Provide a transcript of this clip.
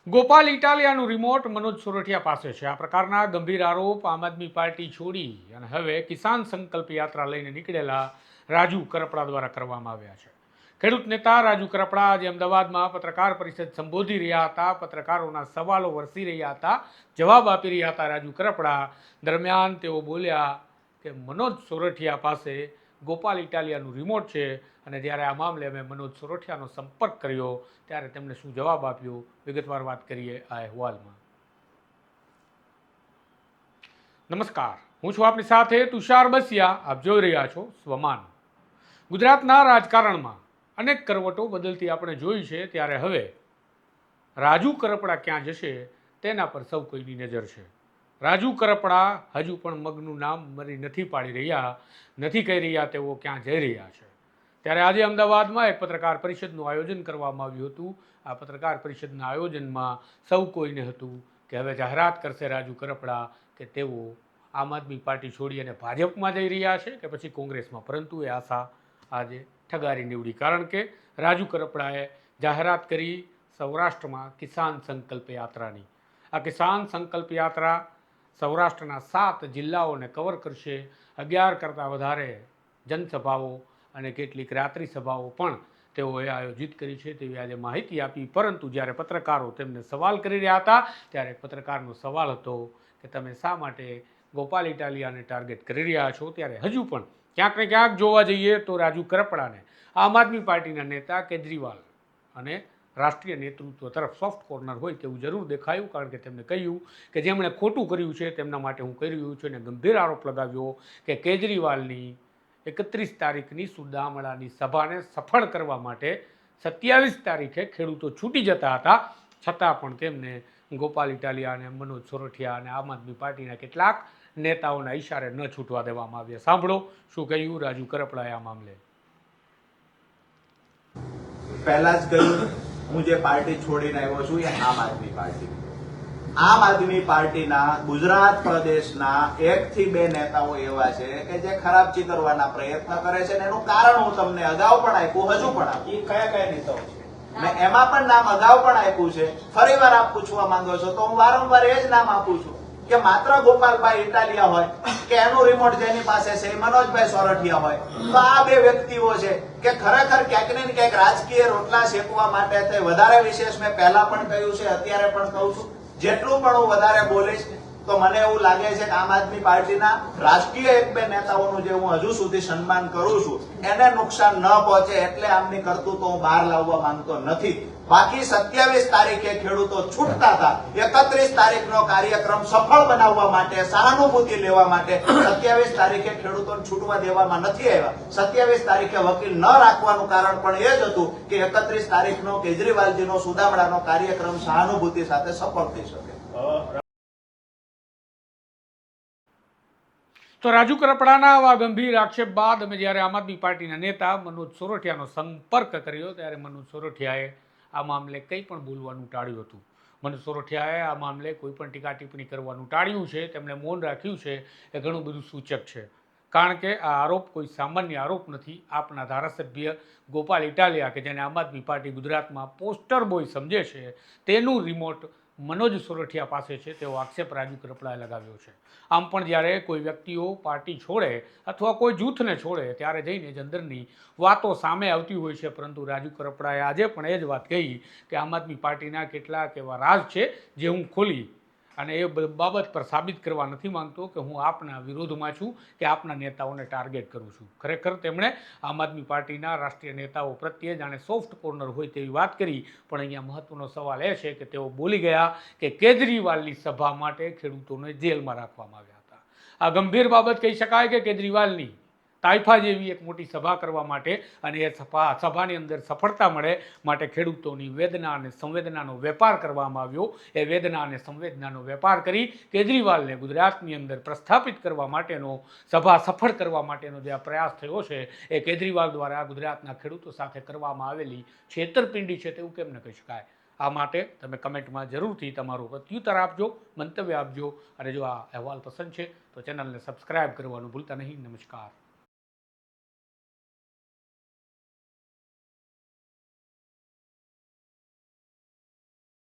Gopal ઇટાલિયાનું remote Manoj Sorathiya પાસે છે. આ પ્રકારના ગંભીર આરોપ આમ આદમી પાર્ટી છોડી અને હવે કિસાન સંકલ્પ યાત્રા લઈને નીકળેલા રાજુ કરપડા દ્વારા કરવામાં આવ્યા છે. ખેડૂત નેતા રાજુ કરપડા આજે અમદાવાદમાં પત્રકાર પરિષદ સંબોધી રહ્યા હતા. પત્રકારોના સવાલો વરસી રહ્યા હતા, જવાબ આપી રહ્યા હતા. રાજુ કરપડા દરમિયાન તેઓ બોલ્યા કે મનોજ સોરઠિયા પાસે ગોપાલ ઇટાલિયાનું રિમોટ છે અને જ્યારે આ મામલે અમે મનોજ સોરઠિયાનો સંપર્ક કર્યો ત્યારે તેમણે શું જવાબ આપ્યો, વિગતવાર વાત કરીએ આ અહેવાલમાં. નમસ્કાર, હું છું આપની સાથે તુષાર બસિયા. આપ જોઈ રહ્યા છો સ્વમાન. ગુજરાતના રાજકારણમાં અનેક કરવટો બદલતી આપણે જોઈ છે, ત્યારે હવે રાજુ કરપડા ક્યાં જશે તેના પર સૌ કોઈની નજર છે. રાજુ કરપડા હજુ પણ મગનું નામ મરી નથી પાડી રહ્યા, નથી કહી રહ્યા તેઓ ક્યાં જઈ રહ્યા છે. ત્યારે આજે અમદાવાદમાં એક પત્રકાર પરિષદનું આયોજન કરવામાં આવ્યું હતું. આ પત્રકાર પરિષદના આયોજનમાં સૌ કોઈને હતું કે હવે જાહેરાત કરશે રાજુ કરપડા કે તેઓ આમ આદમી પાર્ટી છોડી અને ભાજપમાં જઈ રહ્યા છે કે પછી કોંગ્રેસમાં. પરંતુ એ આશા આજે ઠગારી નીવડી, કારણ કે રાજુ કરપડાએ જાહેરાત કરી સૌરાષ્ટ્રમાં કિસાન સંકલ્પ યાત્રાની. આ કિસાન સંકલ્પ યાત્રા સૌરાષ્ટ્રના 7 જિલ્લાઓને કવર કરશે. 11 કરતાં વધારે જનસભાઓ અને કેટલીક રાત્રિ સભાઓ પણ તેઓએ આયોજિત કરી છે તેવી આજે માહિતી આપી. પરંતુ જ્યારે પત્રકારો તેમને સવાલ કરી રહ્યા હતા ત્યારે પત્રકારનો સવાલ હતો કે તમે શા માટે ગોપાલ ઇટાલિયાને ટાર્ગેટ કરી રહ્યા છો. ત્યારે હજુ પણ ક્યાંક ને ક્યાંક જોવા જઈએ તો રાજુ કરપડાને આમ આદમી પાર્ટીના નેતા કેજરીવાલ અને રાષ્ટ્રીય નેતૃત્વ તરફ સોફ્ટ કોર્નર હોય તેવું જરૂર દેખાયું, કારણ કે તેમણે કહ્યું કે જેમણે ખોટું કર્યું છે તેમના માટે હું કરી રહ્યું છું, અને ગંભીર આરોપ લગાવ્યો કે કેજરીવાલની 31 તારીખની સુદામડાની સભાને સફળ કરવા માટે 27 તારીખે ખેડૂતો છૂટી જતા હતા, છતાં પણ તેમને ગોપાલ ઇટાલિયા અને મનોજ સોરઠિયા અને આમ આદમી પાર્ટીના કેટલાક નેતાઓના ઈશારે ન છૂટવા દેવામાં આવ્યા. સાંભળો શું કહ્યું રાજુ કરપડાએ આ મામલે. પહેલા જ કહ્યું, હું જે પાર્ટી છોડીને આવ્યો છું એ આમ આદમી પાર્ટી. આમ આદમી પાર્ટીના ગુજરાત પ્રદેશના 1 થી 2 નેતાઓ એવા છે કે જે ખરાબ ચીતરવાના પ્રયત્ન કરે છે, અને એનું કારણ હું તમને અગાઉ પણ આપ્યું, હજુ પણ આપ્યું. એ કયા કયા નેતાઓ છે મેં એમાં પણ નામ અગાઉ પણ આપ્યું છે. ફરી વાર આપ પૂછવા માંગો છો તો હું વારંવાર એ જ નામ આપું છું કે માત્ર ગોપાલભાઈ ઇટાલિયા હોય કે એનું રિમોટ જેની પાસે છે મનોજભાઈ સોરઠિયા હોય, તો આ 2 વ્યક્તિઓ છે કે ખરેખર ક્યાંક ને ક્યાંક રાજકીય રોટલા શેકવા માટે તે વધારે વિશેષ મેં પહેલા પણ કહ્યું છે, અત્યારે પણ કહું છું. જેટલું પણ હું વધારે બોલીશ તો મને એવું લાગે છે કે આમ આદમી પાર્ટીના રાષ્ટ્રીય 1-2 નેતાઓનું જે હું હજુ સુધી સન્માન કરું છું એને નુકસાન ન પહોંચે એટલે આમની કરતૂતો હું બહાર લાવવા માંગતો નથી. બાકી 27 તારીખે ખેડૂતો છૂટતા હતા, 31 તારીખનો કાર્યક્રમ સફળ બનાવવા માટે, સહાનુભૂતિ લેવા માટે 27 તારીખે ખેડૂતોને છૂટવા દેવામાં નથી આવ્યા. 27 તારીખે વકીલ ન રાખવાનું કારણ પણ એ જ હતું કે 31 તારીખનો કેજરીવાલજીનો સુદામડાનો કાર્યક્રમ સહાનુભૂતિ સાથે સફળ થઈ શકે. તો રાજુ કરપડાના આવા ગંભીર આક્ષેપ બાદ અમે જ્યારે આમ આદમી પાર્ટીના નેતા મનોજ સોરઠિયાનો સંપર્ક કર્યો ત્યારે મનોજ સોરઠિયાએ આ મામલે કંઈ પણ બોલવાનું ટાળ્યું હતું. મનોજ સોરઠિયાએ આ મામલે કોઈ પણ ટીકા ટિપ્પણી કરવાનું ટાળ્યું છે. તેમણે મૌન રાખ્યું છે એ ઘણું બધું સૂચક છે, કારણ કે આ આરોપ કોઈ સામાન્ય આરોપ નથી. આપના ધારાસભ્ય ગોપાલ ઇટાલિયા કે જેને આમ આદમી પાર્ટી ગુજરાતમાં પોસ્ટર બોય સમજે છે, તેનું રિમોટ મનોજ સોરઠિયા પાસે છે તેવો આક્ષેપ રાજુ કરપડાએ લગાવ્યો છે. આમ પણ જ્યારે કોઈ વ્યક્તિઓ પાર્ટી છોડે અથવા કોઈ જૂથને છોડે ત્યારે જઈને જ અંદરની વાતો સામે આવતી હોય છે, પરંતુ રાજુ કરપડાએ આજે પણ એ જ વાત કહી કે આમ આદમી પાર્ટીના કેટલાક એવા રાજ છે જે હું ખોલી અને એ બાબત પર સાબિત કરવા નથી માંગતો કે હું આપના વિરોધમાં છું કે આપના નેતાઓને ટાર્ગેટ કરું છું. ખરેખર તેમણે આમ આદમી પાર્ટીના રાષ્ટ્રીય નેતાઓ પ્રત્યે જાણે સોફ્ટ કોર્નર હોય તેવી વાત કરી. પણ અહીંયા મહત્વનો સવાલ એ છે કે તેઓ બોલી ગયા કે કેજરીવાલની સભા માટે ખેડૂતોને જેલમાં રાખવામાં આવ્યા હતા. આ ગંભીર બાબત કહી શકાય કે કેજરીવાલની તાઇફા જેવી એક મોટી સભા કરવા માટે અને એ સભાની અંદર સફળતા મળે માટે ખેડૂતોની વેદના અને સંવેદનાનો વેપાર કરવામાં આવ્યો. એ વેદના અને સંવેદનાનો વેપાર કરી કેજરીવાલને ગુજરાતની અંદર પ્રસ્થાપિત કરવા માટેનો, સભા સફળ કરવા માટેનો જે આ પ્રયાસ થયો છે એ કેજરીવાલ દ્વારા ગુજરાતના ખેડૂતો સાથે કરવામાં આવેલી છેતરપિંડી છે તેવું કેમ ન કહી શકાય. આ માટે તમે કમેન્ટમાં જરૂરથી તમારું પ્રત્યુત્તર આપજો, મંતવ્ય આપજો, અને જો આ અહેવાલ પસંદ છે તો ચેનલને સબસ્ક્રાઇબ કરવાનું ભૂલતા નહીં. નમસ્કાર.